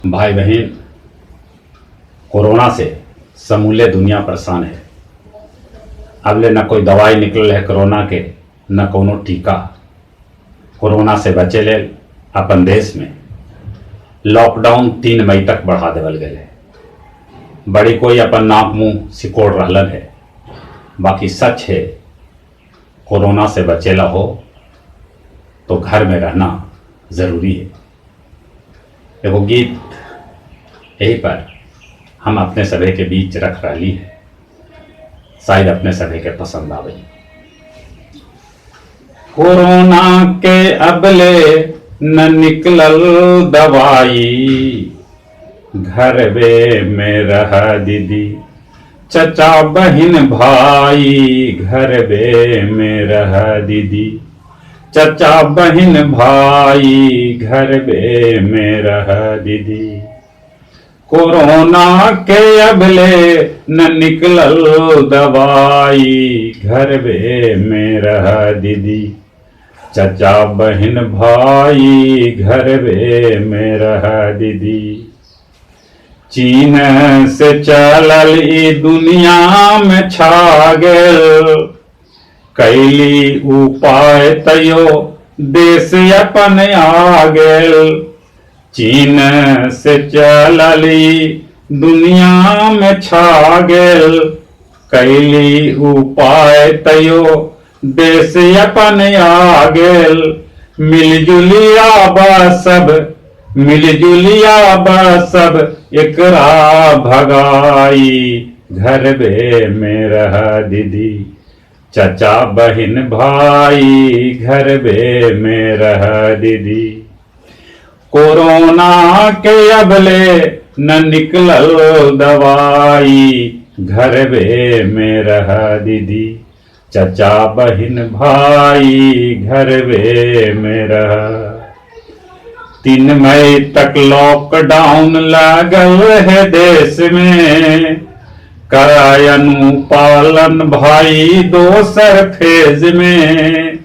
भाई बहन, कोरोना से समूले दुनिया परेशान है। अबले न कोई दवाई निकल है कोरोना के, न कोनो टीका। कोरोना से बचे ले अपन देश में लॉकडाउन 3 मई तक बढ़ा देवल गए है। बड़ी कोई अपन नाक मुंह सिकोड़ रहलन है, बाकी सच है कोरोना से बचेला हो तो घर में रहना जरूरी है। एगो गीत यही पर हम अपने सभी के बीच रख रही है, शायद अपने सभी के पसंद आवे। कोरोना के अबले न निकलल दवाई, घर वे में रह दीदी चचा बहन भाई, घर वे में रह दीदी चचा बहन भाई, घर वे में रह दीदी। कोरोना के अबले न निकलल दवाई, घर वे में रह दीदी चचा बहन भाई, घर वे में रह दीदी। चीन से चलल ई दुनिया में छा गेल, कैली उपाय तयो देश अपन आ गेल। चीन से चलली दुनिया में छा गेल, कैली उपाय तयो देश अपन आ गेल। मिलजुलिया सब एकरा भगाई, घर वे में रह दीदी चचा बहन भाई, घर वे में रह दीदी। कोरोना के अबले न निकलल दवाई, घर वे में रह दीदी चचा बहन भाई, घर वे में रह। 3 मई तक लॉकडाउन लागल है देश में, कराय अनुपालन भाई दोसर फेज में।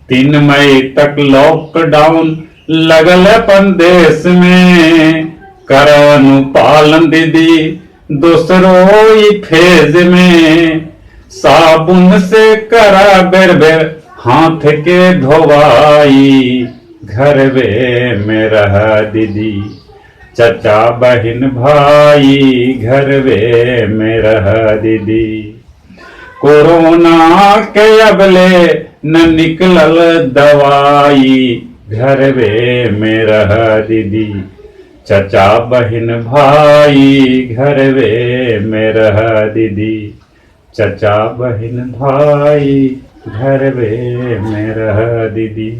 3 मई तक लॉकडाउन लगल अपन देश में, कर अनुपालन दीदी दोसरो फेज में। साबुन से करा बेर बेर हाथ के धोवाई, घर वे में रह दीदी चचा बहन भाई, घर वे में रह दीदी। कोरोना के अबले न निकलल दवाई, घर वे में रह दीदी चचा बहन भाई, घर वे में रह दीदी चचा बहन भाई, घर वे में रह दीदी।